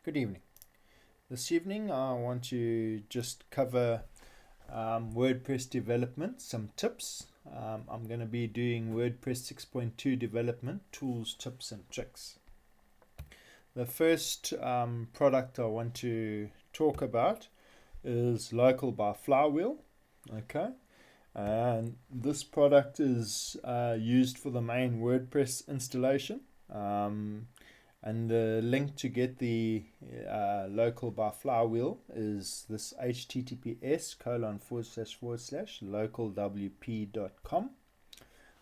Good evening. This evening I want to just cover WordPress development, some tips. I'm going to be doing WordPress 6.2 development, tools, tips and tricks. The first product I want to talk about is Local by Flywheel. Okay, and this product is used for the main WordPress installation. And the link to get the Local by Flywheel is this https://localwp.com.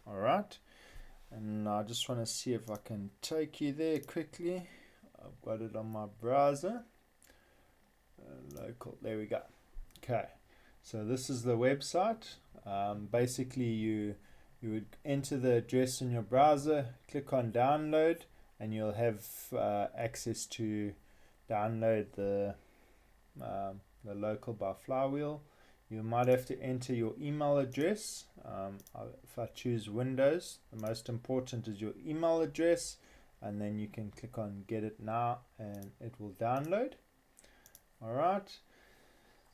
All right, and I just want to see if I can take you there quickly. I've got it on my browser. Local, there we go. Okay, so this is the website. Basically, you would enter the address in your browser, click on download, and you'll have access to download the Local by Flywheel. You might have to enter your email address. If I choose Windows, the most important is your email address, and then you can click on Get It Now and it will download. Alright,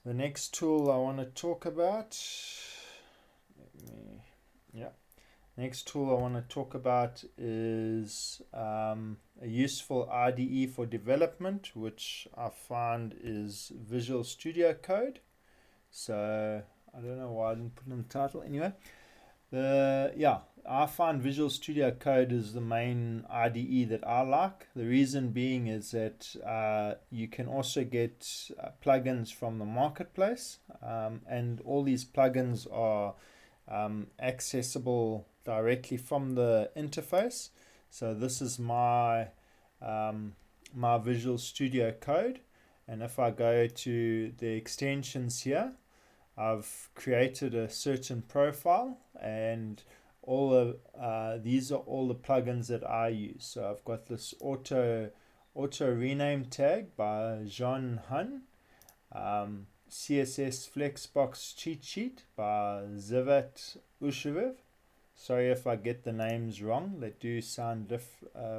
the next tool I want to talk about, next tool I want to talk about is a useful IDE for development, which I find is Visual Studio Code. So I don't know why I didn't put it in the title. Anyway, I find Visual Studio Code is the main IDE that I like. The reason being is that you can also get plugins from the marketplace, and all these plugins are accessible directly from the interface. So this is my my Visual Studio Code, and if I go to the extensions here, I've created a certain profile, and all of these are all the plugins that I use. So I've got this auto rename tag by Jean Hun, CSS Flexbox cheat sheet by Zivat Usheviv. Sorry if I get the names wrong, they do sound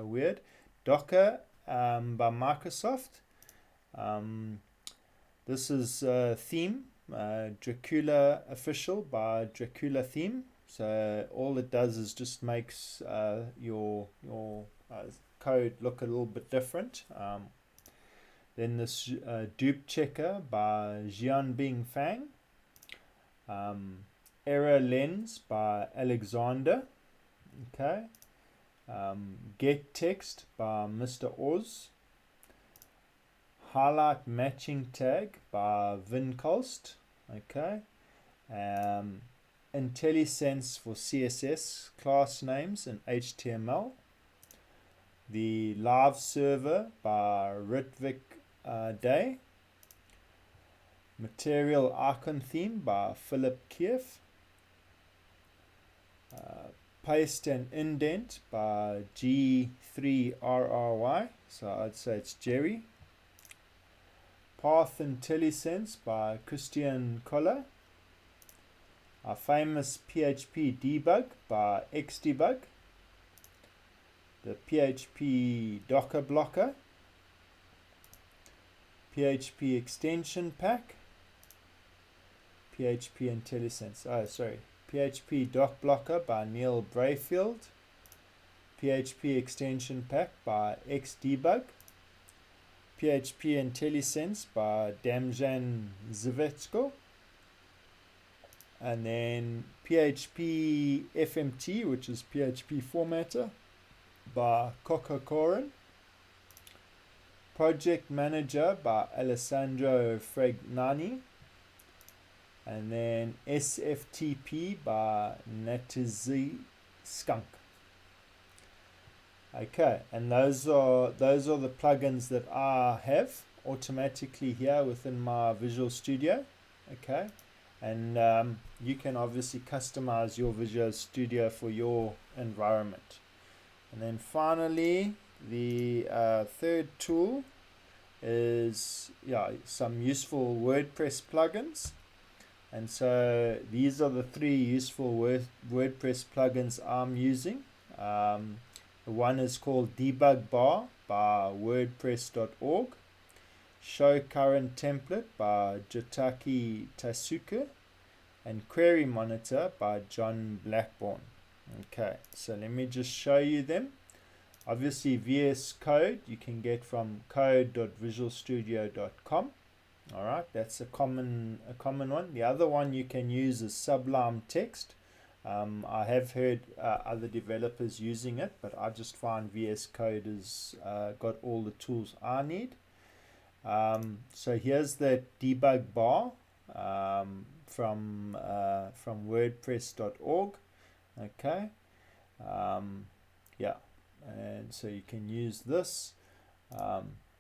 weird. Docker by Microsoft. This is a theme, Dracula Official by Dracula Theme. So all it does is just makes your code look a little bit different. Then this dupe checker by Jianbing Fang. Error Lens by Alexander. Okay. Get Text by Mr. Oz. Highlight Matching Tag by Vincolst. Okay. IntelliSense for CSS class names and HTML. The Live Server by Ritvik Day. Material Icon Theme by Philip Kiev. Paste and Indent by G3RRY, so I'd say it's Jerry. Path IntelliSense by Christian Koller. Our famous PHP debug by Xdebug. The PHP Docker Blocker. PHP Extension Pack. PHP IntelliSense. PHP Doc Blocker by Neil Brayfield. PHP Extension Pack by Xdebug. PHP IntelliSense by Damjan Zvetsko. And then PHP FMT, which is PHP Formatter, by Coca-Corin. Project Manager by Alessandro Fragnani. And then SFTP by Natizi Skunk. Okay, and those are the plugins that I have automatically here within my Visual Studio. Okay, and you can obviously customize your Visual Studio for your environment. And then finally, the third tool is some useful WordPress plugins. And so these are the three useful WordPress plugins I'm using. One is called Debug Bar by WordPress.org. Show Current Template by Jotaki Tasuke, and Query Monitor by John Blackburn. Okay, so let me just show you them. Obviously, VS Code you can get from code.visualstudio.com. All right, that's a common one. The other one you can use is Sublime Text. I have heard other developers using it, but I just find VS Code has got all the tools I need. So here's the debug bar from WordPress.org. Okay, yeah, and so you can use this.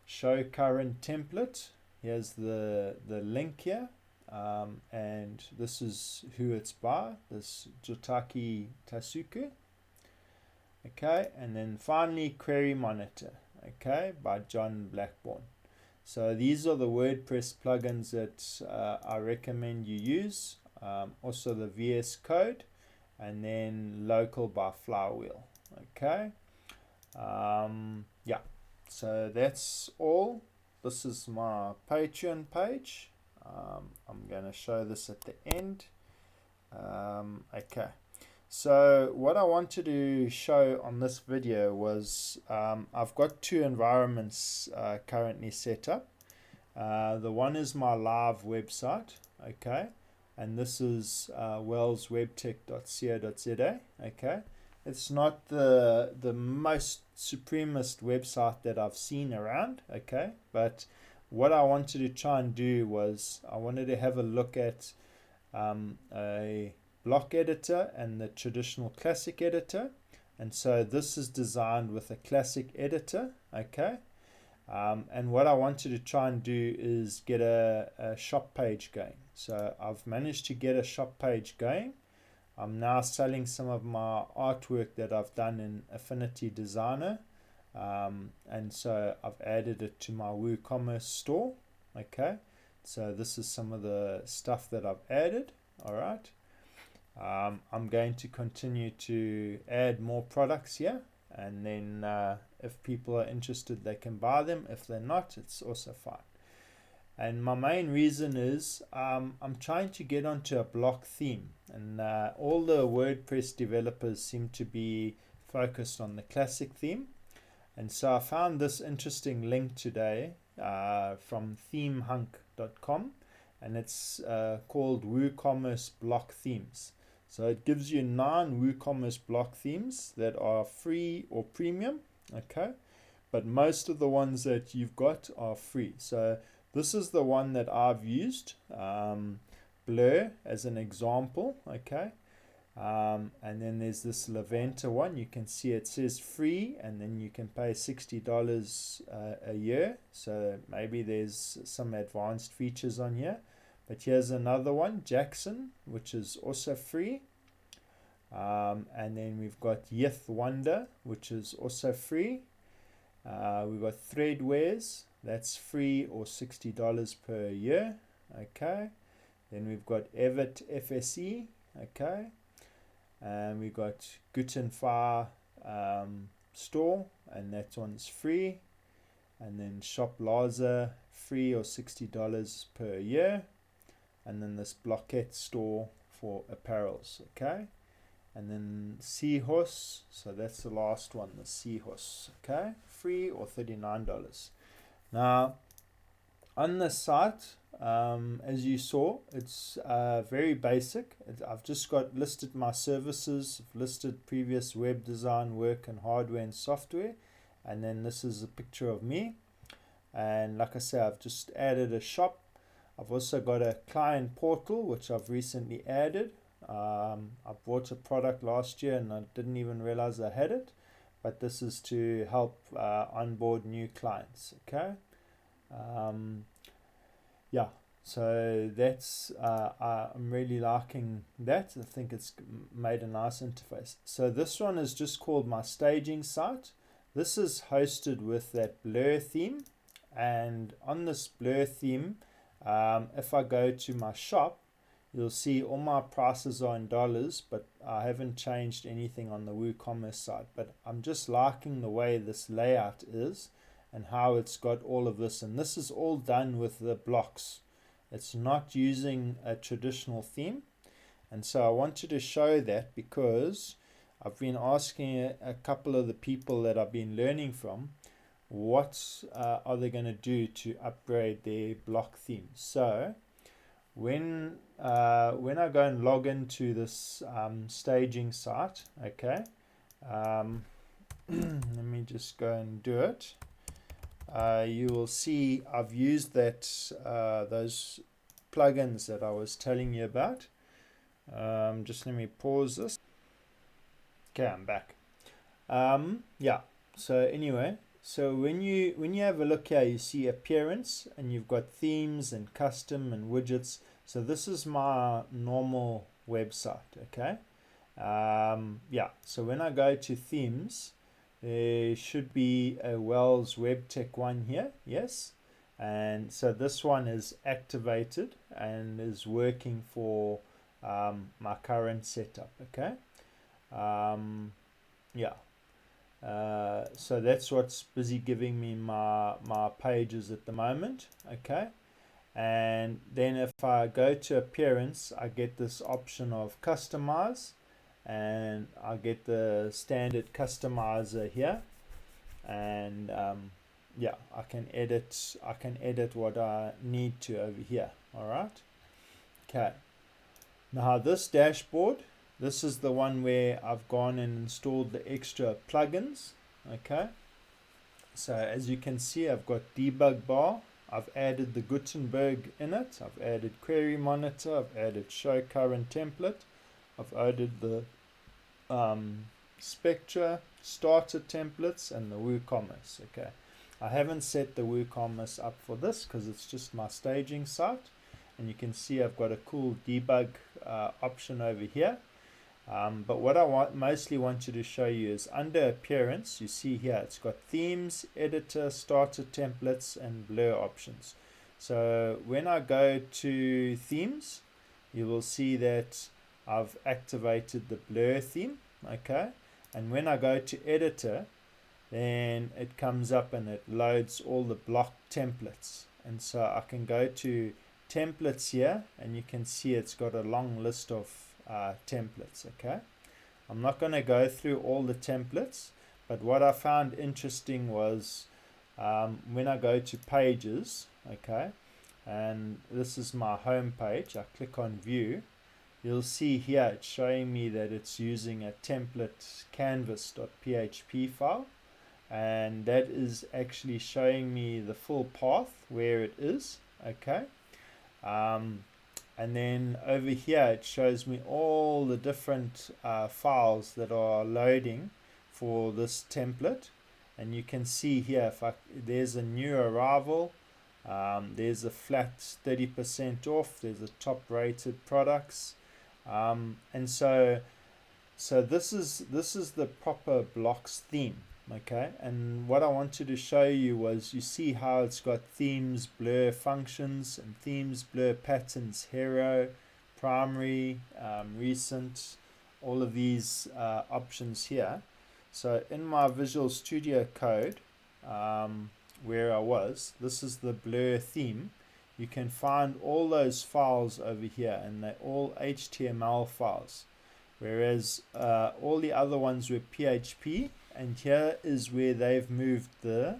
Show current template. Here's the link here, and this is who it's by, this Jotaki Tasuke. Okay, and then finally Query Monitor, okay, by John Blackburn. So these are the WordPress plugins that I recommend you use. Also the VS Code, and then Local by Flywheel. Okay, yeah, so that's all. This is my Patreon page. I'm going to show this at the end. Okay, so what I wanted to show on this video was I've got two environments currently set up. The one is my live website, okay, and this is wellswebtech.co.za. okay. It's not the most supremest website that I've seen around, okay, but what I wanted to try and do was I wanted to have a look at a block editor and the traditional classic editor, and so this is designed with a classic editor, okay, and what I wanted to try and do is get a shop page going. So I've managed to get a shop page going. I'm now selling some of my artwork that I've done in Affinity Designer, and so I've added it to my WooCommerce store. Okay, so this is some of the stuff that I've added. All right, I'm going to continue to add more products here, and then if people are interested they can buy them. If they're not, it's also fine. And my main reason is I'm trying to get onto a block theme, and all the WordPress developers seem to be focused on the classic theme. And so I found this interesting link today from themehunk.com, and it's called WooCommerce block themes. So it gives you 9 WooCommerce block themes that are free or premium, okay, but most of the ones that you've got are free. So this is the one that I've used, Blur, as an example, okay. And then there's this Laventa one. You can see it says free, and then you can pay $60 a year. So maybe there's some advanced features on here. But here's another one, Jackson, which is also free. And then we've got Yith Wonder, which is also free. We've got Threadwares. That's free or $60 per year, okay. Then we've got Evet FSE, okay, and we've got Gutenfire store, and that one's free. And then Shop Laza, free or $60 per year. And then this Blockette store for apparels, okay. And then Seahorse, so that's the last one, the Seahorse, okay, free or $39. Now, on the site, as you saw, it's very basic. I've just got listed my services, I've listed previous web design work and hardware and software, and then this is a picture of me. And like I say, I've just added a shop. I've also got a client portal, which I've recently added. I bought a product last year and I didn't even realize I had it. But this is to help onboard new clients, okay. Yeah, so that's I'm really liking that. I think it's made a nice interface. So this one is just called my staging site. This is hosted with that Blur theme, and on this Blur theme, if I go to my shop, you'll see all my prices are in dollars, but I haven't changed anything on the WooCommerce site. But I'm just liking the way this layout is, and how it's got all of this. And this is all done with the blocks. It's not using a traditional theme. And so I wanted to show that because I've been asking a couple of the people that I've been learning from, what are they going to do to upgrade their block themes. So when I go and log into this staging site, okay, let me just go and do it. You will see I've used those plugins that I was telling you about. Just let me pause this. Okay, I'm back. Yeah, so anyway, so when you have a look here, you see appearance, and you've got themes and custom and widgets. So this is my normal website, okay? Yeah, so when I go to themes, there should be a Wells Web Tech one here, yes? And so this one is activated and is working for my current setup, okay? Yeah. So that's what's busy giving me my pages at the moment, okay? And then if I go to appearance, I get this option of customize, and I get the standard customizer here, and yeah, I can edit what I need to over here. All right. Okay. Now this dashboard, this is the one where I've gone and installed the extra plugins. Okay. So as you can see, I've got debug bar. I've added the Gutenberg in it. I've added query monitor. I've added show current template. I've added the Spectra starter templates and the WooCommerce. Okay, I haven't set the WooCommerce up for this because it's just my staging site, and you can see I've got a cool debug option over here. But what I mostly wanted to show you is under appearance, you see here it's got themes, editor, starter templates, and blur options. So when I go to themes, you will see that I've activated the blur theme, okay? And when I go to editor, then it comes up and it loads all the block templates. And so I can go to templates here, and you can see it's got a long list of templates, okay? I'm not going to go through all the templates, but what I found interesting was when I go to pages, okay, and this is my home page, I click on view, you'll see here it's showing me that it's using a template canvas.php file, and that is actually showing me the full path where it is, okay? And then over here it shows me all the different files that are loading for this template, and you can see here there's a new arrival, there's a flat 30% off, there's a top rated products, and so this is the proper blocks theme, okay? And what I wanted to show you was, you see how it's got themes, blur functions, and themes, blur patterns, hero, primary, recent, all of these options here. So in my Visual Studio Code, where I was, this is the blur theme. You can find all those files over here, and they're all HTML files, whereas all the other ones were PHP, and here is where they've moved the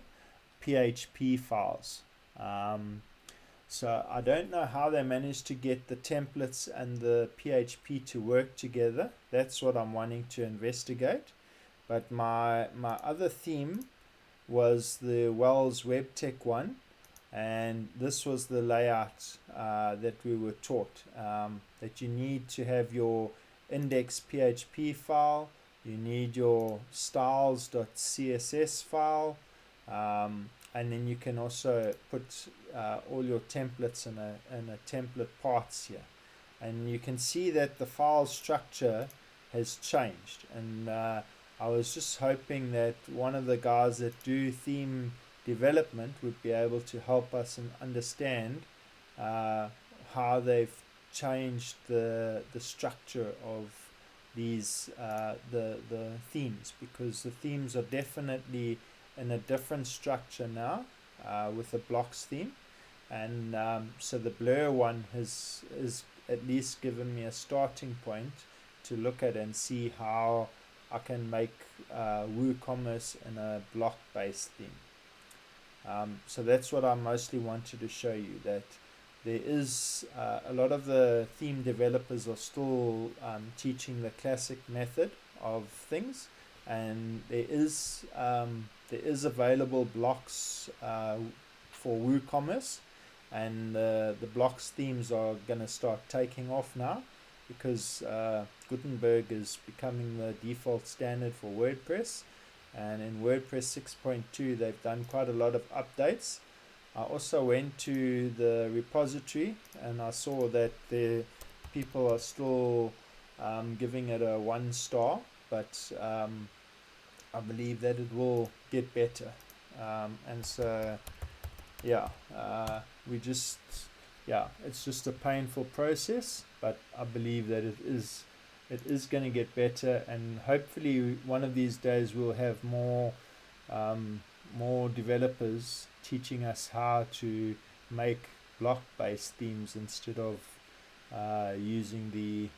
PHP files. So I don't know how they managed to get the templates and the PHP to work together. That's what I'm wanting to investigate. But my other theme was the Wells Web Tech one, and this was the layout that we were taught, that you need to have your index PHP file, you need your styles.css file, and then you can also put all your templates in a template parts here, and you can see that the file structure has changed. And I was just hoping that one of the guys that do theme development would be able to help us and understand how they've changed the structure of these the themes, because the themes are definitely in a different structure now with the blocks theme, and so the blur one is at least given me a starting point to look at and see how I can make WooCommerce in a block based theme. So that's what I mostly wanted to show you, that there is a lot of the theme developers are still teaching the classic method of things, and there is available blocks for WooCommerce, and the blocks themes are going to start taking off now because Gutenberg is becoming the default standard for WordPress, and in WordPress 6.2 they've done quite a lot of updates. I also went to the repository and I saw that the people are still giving it a 1 star, but I believe that it will get better, and so yeah, it's just a painful process, but I believe that it is going to get better, and hopefully one of these days we'll have more developers teaching us how to make block-based themes instead of using the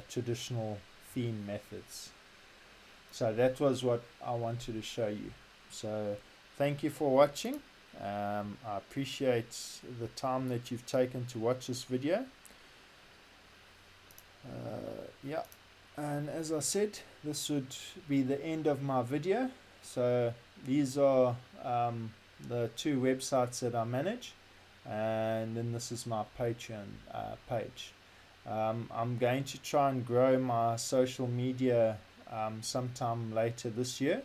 traditional theme methods. So that was what I wanted to show you. So thank you for watching. I appreciate the time that you've taken to watch this video. Yeah, and as I said, this would be the end of my video. So these are the 2 websites that I manage, and then this is my Patreon page. I'm going to try and grow my social media sometime later this year.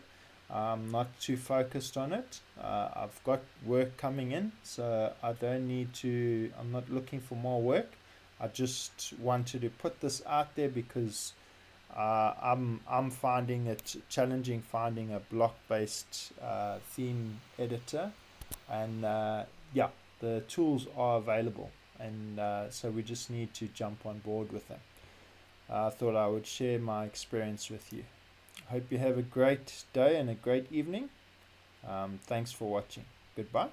I'm not too focused on it. I've got work coming in, so I'm not looking for more work. I just wanted to put this out there because I'm finding it challenging finding a block-based theme editor, and yeah, the tools are available, and so we just need to jump on board with them. I thought I would share my experience with you. Hope you have a great day and a great evening. Thanks for watching. Goodbye.